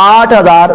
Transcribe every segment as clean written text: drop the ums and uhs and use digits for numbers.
8000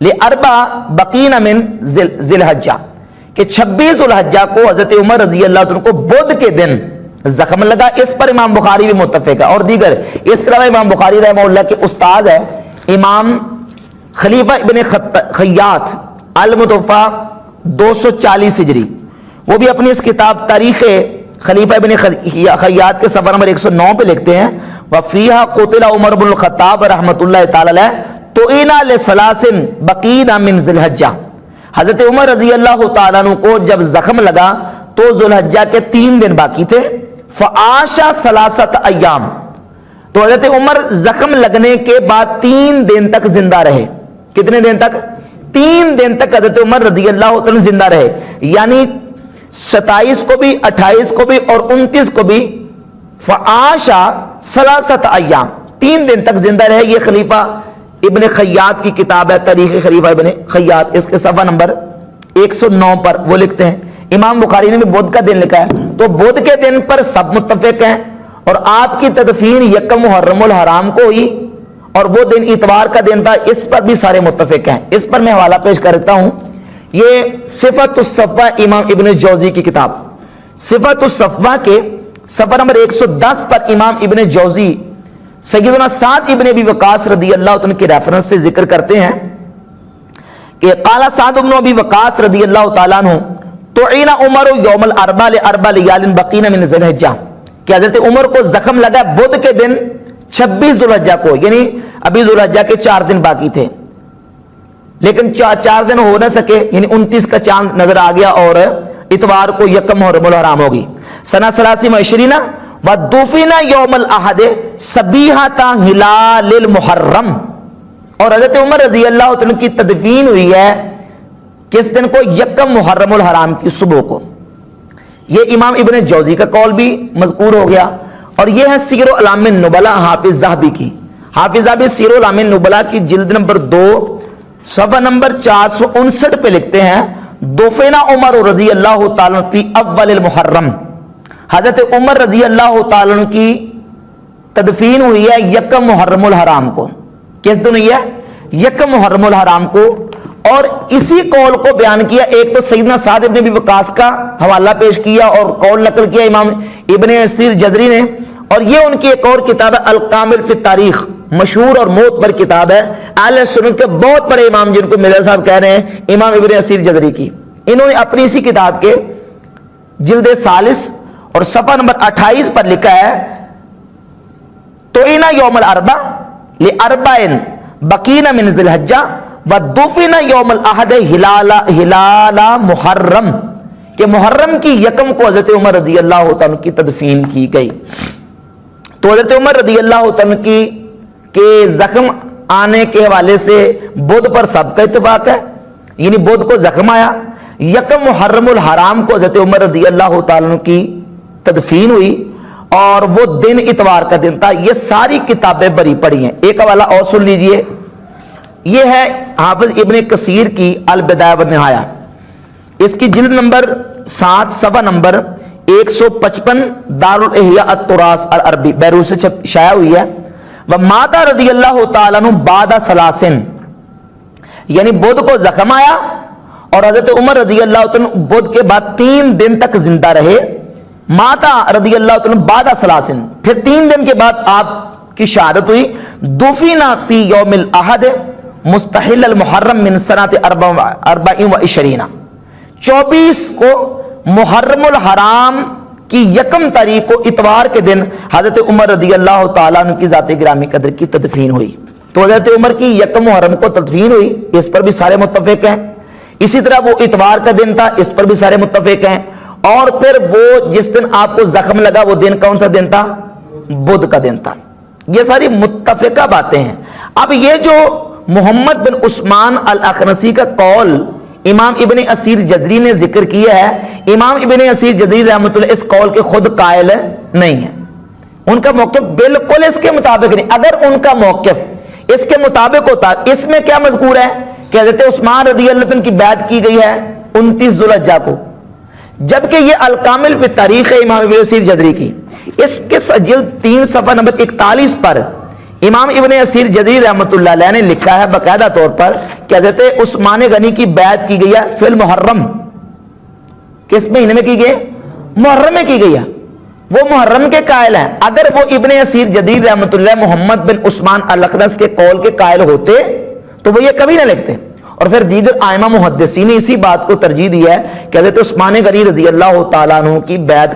لِأَرْبَ بَقِينَ مِن ذِی الْحِجَّہ کہ 26 ذو الحجہ کو حضرت عمر رضی اللہ عنہ کو بدھ کے دن زخم لگا. اس پر امام بخاری بھی متفق ہے اور دیگر. اس کے علاوہ امام بخاری رحمہ اللہ کے استاد ہے امام خلیفہ ابن خیاط المتوفی 240 ہجری، وہ بھی اپنی اس کتاب تاریخ خلیفہ ابن خیاط کے صفحہ نمبر 109 پہ لکھتے ہیں وفیہا قتل عمر بن الخطاب رحمۃ اللہ تعالی علیہ توئنا لثلاث بقین من ذی الحجہ. حضرت عمر رضی اللہ تعالیٰ عنہ کو جب زخم لگا تو ذو الحجہ کے 3 دن باقی تھے. فعاش ثلاثت ایام، تو حضرت عمر زخم لگنے کے بعد 3 دن تک زندہ رہے. کتنے دن تک؟ 3 دن تک حضرت عمر رضی اللہ تعالیٰ زندہ رہے. یعنی 27 کو بھی، 28 کو بھی اور 29 کو بھی فعاش ثلاثت ایام، 3 دن تک زندہ رہے. یہ خلیفہ ابن خیاط کی کتاب ہے تاریخ خلیفہ ابن خیاط، اس کے صفحہ نمبر 109 پر وہ لکھتے ہیں. امام بخاری نے بھی بدھ کا دن لکھا ہے. تو بدھ کے دن پر سب متفق ہیں اور آپ کی تدفین یکم محرم الحرام کو ہوئی اور وہ دن اتوار کا دن تھا. اس پر بھی سارے متفق ہیں. اس پر میں حوالہ پیش کرتا ہوں. یہ صفت الصفوہ امام ابن جوزی کی کتاب، صفت الصفوہ کے صفحہ نمبر 110 پر امام ابن جوزی سیدنا سعد ابن ابی وقاص رضی اللہ عنہ کے ریفرنس سے ذکر کرتے ہیں کہ قال سعد بن ابی وقاص رضی اللہ تعالیٰ عنہ تعین عمر یوم الاربع لاربع لیال بقین من ذی الحجہ کہ حضرت عمر کو زخم لگا بدھ کے دن 26 ذو الحجہ کو، یعنی ابھی ذو الحجہ کے 4 دن باقی تھے لیکن 4 دن ہو نہ سکے، یعنی 29 کا چاند نظر آ گیا اور اتوار کو یکم محرم الحرام ہوگی. سنہ 23 ودفن یوم الاحد صبیحۃ ہلال المحرم، اور حضرت عمر رضی اللہ عنہ کی تدفین ہوئی ہے کس دن کو؟ یکم محرم الحرام کی صبح کو. یہ امام ابن جوزی کا قول بھی مذکور ہو گیا اور یہ ہے سیر اعلام النبلاء حافظ ذہبی کی. حافظ ذہبی سیر اعلام النبلاء کی جلد نمبر 2 صفحہ نمبر 459 پہ لکھتے ہیں دفن عمر رضی اللہ تعالیٰ فی اول المحرم، حضرت عمر رضی اللہ تعالیٰ عنہ کی تدفین ہوئی ہے یکم محرم الحرام کو. کس دن ہوئی ہے؟ یکم محرم الحرام کو. اور اسی قول کو بیان کیا، ایک تو سیدنا سعد ابن ابی وقاص کا حوالہ پیش کیا اور قول نقل کیا امام ابن اسیر جزری نے، اور یہ ان کی ایک اور کتاب ہے الکامل فی التاریخ، مشہور اور معتبر کتاب ہے اہل سنت کے بہت بڑے امام جن کو مرزا صاحب کہہ رہے ہیں امام ابن اسیر جزری کی. انہوں نے اپنی اسی کتاب کے جلد 40 اور صفحہ نمبر 28 پر لکھا ہے توئنا یوم الاربع لاربع بقین من ذی الحجہ ودفن یوم الاحد ہلال محرم، کہ محرم کی یکم کو حضرت عمر رضی اللہ عنہ کی تدفین کی گئی. تو حضرت عمر رضی اللہ عنہ کی کے زخم آنے کے حوالے سے بدھ پر سب کا اتفاق ہے، یعنی بدھ کو زخم آیا. یکم محرم الحرام کو حضرت عمر رضی اللہ تعالیٰ عنہ کی تدفین ہوئی اور وہ دن اتوار کا دن تھا. یہ ساری کتابیں بری پڑی ہیں. ایک حوالہ اور سن لیجئے، یہ ہے حافظ ابن کثیر کی البدایہ والنہایہ، اس کی جلد نمبر 7 صفحہ نمبر 155 دار الاحیاء التراث العربی بیروت سے شائع ہوئی ہے. ومات رضی اللہ تعالیٰ عنہ بعد ثلاثن، یعنی بدھ کو زخم آیا اور حضرت عمر رضی اللہ عنہ بدھ کے بعد 3 دن تک زندہ رہے. ماتا رضی اللہ عنہ بعد ثلاثن، پھر 3 دن کے بعد آپ کی شہادت ہوئی. دفن فی یوم الاحد مستحل المحرم من سنۃ 24، 24 کو محرم الحرام کی یکم تاریخ کو اتوار کے دن حضرت عمر رضی اللہ تعالیٰ عنہ کی ذات گرامی قدر کی تدفین ہوئی. تو حضرت عمر کی یکم محرم کو تدفین ہوئی، اس پر بھی سارے متفق ہیں. اسی طرح وہ اتوار کا دن تھا، اس پر بھی سارے متفق ہیں. اور پھر وہ جس دن آپ کو زخم لگا وہ دن کون سا دن تھا؟ بدھ کا دن تھا. یہ ساری متفقہ باتیں ہیں. اب یہ جو محمد بن عثمان الاخنسی کا قول امام ابن اسیر جزری نے ذکر کیا ہے، امام ابن اسیر جزری رحمۃ اللہ اس قول کے خود قائل نہیں ہے. ان کا موقف بالکل اس کے مطابق نہیں. اگر ان کا موقف اس کے مطابق ہوتا، اس میں کیا مذکور ہے کہ حضرت عثمان رضی اللہ عنہ کی بیعت کی گئی ہے 29 ذو الحجہ کو، جبکہ یہ الکامل فی تاریخ امام ابن اسیر جزری کی، اس کے جلد 3 صفحہ نمبر 41 پر امام ابن اسیر جدیر رحمۃ اللہ علیہ نے لکھا ہے باقاعدہ طور پر کہ حضرت عثمان غنی کی بیعت کی گئی ہے فی المحرم. کس مہینے میں کی گئی؟ محرم میں کی گئی ہے. وہ محرم کے قائل ہیں. اگر وہ ابن اسیر جدیر رحمۃ اللہ محمد بن عثمان الاخنس کے قول کے قائل ہوتے تو وہ یہ کبھی نہ لکھتے. اور پھر دیگر ائمہ محدثین نے اسی بات کو ترجیح دی ہے کہ حضرت عثمان غنی رضی اللہ تعالیٰ عنہ کی بیعت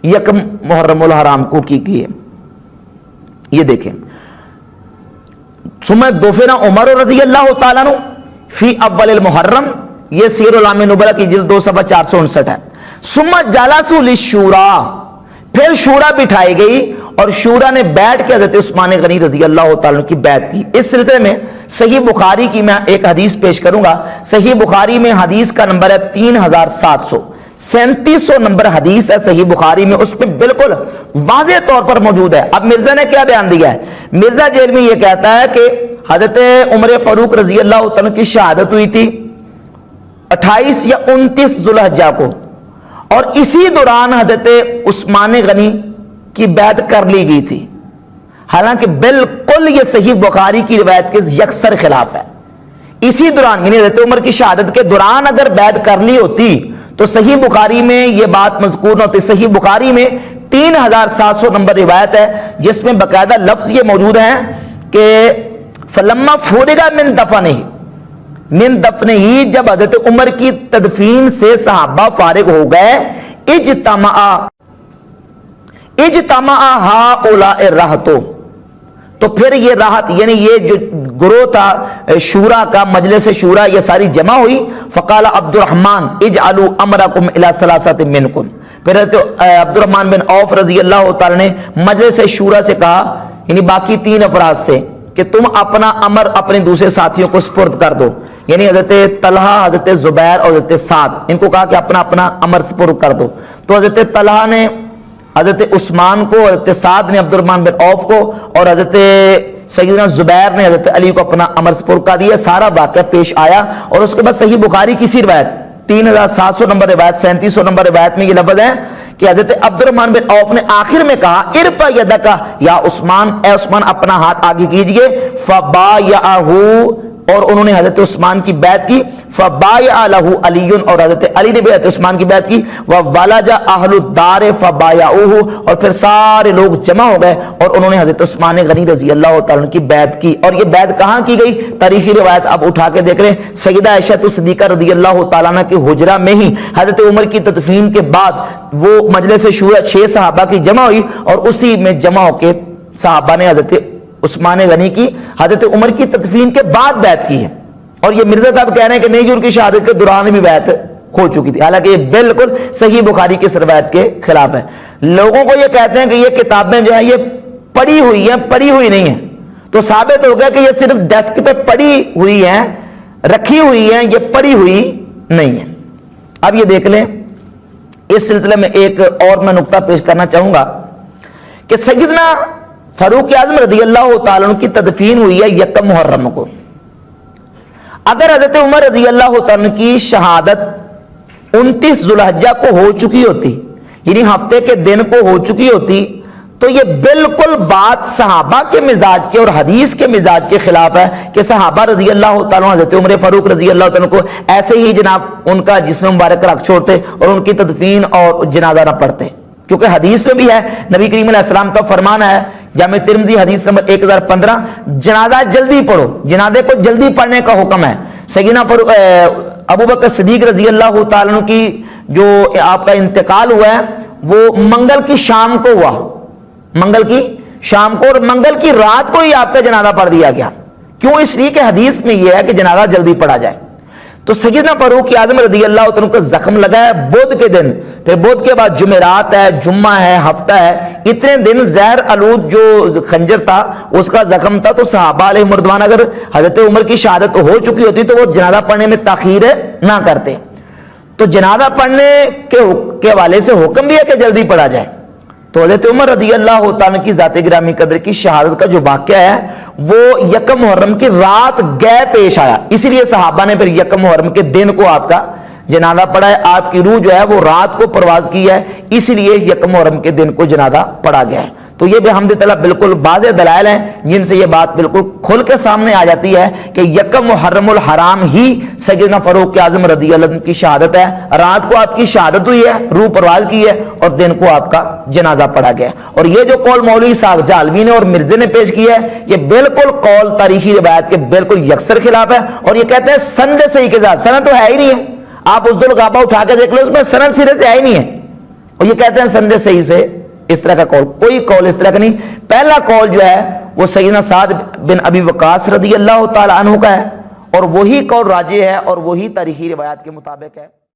یکم محرم الحرام کو کی ہے. یہ دیکھیں ثم دفن عمر رضی اللہ تعالیٰ عنہ فی اول المحرم، یہ سیر اعلام نبلا کی جلد 2 صفحہ 459 ہے. ثم جلسوا للشورى، پھر شورا بٹھائی گئی اور شورا نے بیٹھ کے حضرت عثمان غنی رضی اللہ تعالیٰ عنہ کی بیعت کی. اس سلسلے میں صحیح بخاری کی میں ایک حدیث پیش کروں گا. صحیح بخاری میں حدیث کا نمبر ہے 3700، 3700 نمبر حدیث ہے صحیح بخاری میں. اس میں بالکل واضح طور پر موجود ہے. اب مرزا نے کیا بیان دیا ہے؟ مرزا جیل میں یہ کہتا ہے کہ حضرت عمر فاروق رضی اللہ تعالیٰ کی شہادت ہوئی تھی 28 یا 29 ذوالحجہ کو، اور اسی دوران حضرت عثمان غنی کی بیعت کر لی گئی تھی. حالانکہ بالکل یہ صحیح بخاری کی روایت کے یکسر خلاف ہے. اسی دوران یعنی حضرت عمر کی شہادت کے دوران اگر بیعت کر لی ہوتی تو صحیح بخاری میں یہ بات مذکور نہ ہوتی. صحیح بخاری میں 3700 نمبر روایت ہے جس میں باقاعدہ لفظ یہ موجود ہے کہ فلما فورغ من دفنہ، جب حضرت عمر کی تدفین سے صحابہ فارغ ہو گئے، اجتمع ہؤلاء الرہط، تو پھر یہ راحت یعنی یہ جو گروہ تھا شورا کا، مجلس شورا، یہ ساری جمع ہوئی. فقال عبد الرحمن اجعلوا امرکم الی ثلاثۃ منکم، پھر عبد الرحمن بن عوف رضی اللہ تعالی نے مجلس شورا سے کہا، یعنی باقی 3 افراد سے، کہ تم اپنا امر اپنے دوسرے ساتھیوں کو سپرد کر دو. یعنی حضرت طلحہ، حضرت زبیر اور حضرت سعد، ان کو کہا کہ اپنا اپنا امر سپرد کر دو. تو حضرت طلحہ نے حضرت عثمان کو، حضرت سعد نے عبد الرحمن بن عوف کو، اور حضرت سیدنا زبیر نے حضرت علی کو اپنا امر سپرد کر دیا. سارا واقعہ پیش آیا. اور اس کے بعد صحیح بخاری کی سی روایت 3700 نمبر روایت، 3700 نمبر روایت میں یہ لفظ ہے کہ حضرت عبد الرحمن بن عوف نے آخر میں کہا ارفع یدک یا عثمان، اے عثمان اپنا ہاتھ آگے کیجئے. فبایعہ، اور انہوں نے حضرت عثمان کی بیعت کی. فبایع لہ علی، اور حضرت علی نے بھی حضرت عثمان کی بیعت کی. وولج اہل الدار فبایعوہ، اور پھر سارے لوگ جمع ہو گئے اور انہوں نے حضرت عثمان غنی رضی اللہ تعالیٰ کی بیعت کی. اور یہ بیعت کہاں کی گئی؟ تاریخی روایت اب اٹھا کے دیکھ رہے ہیں. سیدہ عائشہ صدیقہ رضی اللہ تعالیٰ عنہ کے حجرہ میں ہی حضرت عمر کی تدفین کے بعد وہ مجلس شورا 6 صحابہ کی جمع ہوئی، اور اسی میں جمع ہو کے صحابہ نے حضرت عثمان غنی کی حضرت عمر کی تدفین کے بعد بیعت کی ہے. اور یہ مرزا صاحب کہہ رہے ہیں کہ نہیں، ان کی شہادت کے دوران بھی بیعت ہو چکی تھی، حالانکہ یہ بالکل صحیح بخاری کی روایت کے خلاف ہے. لوگوں کو یہ کہتے ہیں کہ یہ کتابیں جو ہیں یہ پڑھی ہوئی ہیں، پڑھی ہوئی نہیں ہیں. تو ثابت ہو گیا کہ یہ صرف ڈیسک پہ پڑھی ہوئی ہیں، رکھی ہوئی ہیں، یہ پڑھی ہوئی نہیں ہے. اب یہ دیکھ لیں، اس سلسلے میں ایک اور میں نقطہ پیش کرنا چاہوں گا کہ سیدنا فاروق اعظم رضی اللہ تعالیٰ عنہ کی تدفین ہوئی ہے 1 محرم کو. اگر حضرت عمر رضی اللہ تعالیٰ عنہ کی شہادت 29 ذوالحجہ کو ہو چکی ہوتی، یعنی ہفتے کے دن کو ہو چکی ہوتی، تو یہ بالکل بات صحابہ کے مزاج کے اور حدیث کے مزاج کے خلاف ہے کہ صحابہ رضی اللہ تعالیٰ عنہ حضرت عمر فاروق رضی اللہ تعالیٰ عنہ کو ایسے ہی جناب ان کا جسم مبارک رکھ چھوڑتے اور ان کی تدفین اور جنازہ نہ پڑھتے. کیونکہ حدیث میں بھی ہے، نبی کریم علیہ السلام کا فرمان ہے جامع ترمذی حدیث نمبر 1015، جنازہ جلدی پڑھو، جنازے کو جلدی پڑھنے کا حکم ہے. سیدنا ابو بکر صدیق رضی اللہ تعالیٰ عنہ کی جو آپ کا انتقال ہوا ہے وہ منگل کی شام کو ہوا، منگل کی شام کو، اور منگل کی رات کو ہی آپ کا جنازہ پڑھ دیا گیا. کیوں؟ اس لیے کہ حدیث میں یہ ہے کہ جنازہ جلدی پڑھا جائے. تو سیدنا فاروق اعظم رضی اللہ عنہ کو زخم لگا ہے بدھ کے دن، پھر بدھ کے بعد جمعرات ہے، جمعہ ہے، ہفتہ ہے، اتنے دن زہر آلود جو خنجر تھا اس کا زخم تھا. تو صحابہ علیہ مردوان اگر حضرت عمر کی شہادت ہو چکی ہوتی تو وہ جنازہ پڑھنے میں تاخیر نہ کرتے. تو جنازہ پڑھنے کے حوالے سے حکم بھی ہے کہ جلدی پڑھا جائے. تو حضرت عمر رضی اللہ تعالیٰ کی ذات گرامی قدر کی شہادت کا جو واقعہ ہے وہ 1 محرم کی رات گئے پیش آیا، اسی لیے صحابہ نے پھر 1 محرم کے دن کو آپ کا جنازہ پڑھا ہے, آپ کی روح جو ہے وہ رات کو پرواز کی ہے, اس لیے یکم محرم کے دن کو جنازہ پڑھا گیا ہے. تو یہ بحمد تعالیٰ بالکل واضح دلائل ہیں جن سے یہ بات بالکل کھل کے سامنے آ جاتی ہے کہ یکم محرم الحرام ہی سیدنا فاروق اعظم رضی اللہ عنہ کی شہادت ہے. رات کو آپ کی شہادت ہوئی ہے, روح پرواز کی ہے, اور دن کو آپ کا جنازہ پڑھا گیا. اور یہ جو قول مولوی اسحاق جہلوی نے اور مرزے نے پیش کیا ہے, یہ بالکل قول تاریخی روایت کے بالکل یکسر خلاف ہے. اور یہ کہتے ہیں سند صحیح کے ساتھ, سند تو ہے ہی نہیں ہے, آپ اس الغابہ اٹھا کے دیکھ لو, اس میں سند سرے سے ہے ہی نہیں ہے. اور یہ کہتے ہیں سند صحیح سے, اس طرح کا قول, کوئی قول اس طرح کا نہیں. پہلا قول جو ہے وہ سیدنا سعد بن ابی وقاص رضی اللہ تعالی عنہ کا ہے, اور وہی قول راجح ہے اور وہی تاریخی روایات کے مطابق ہے.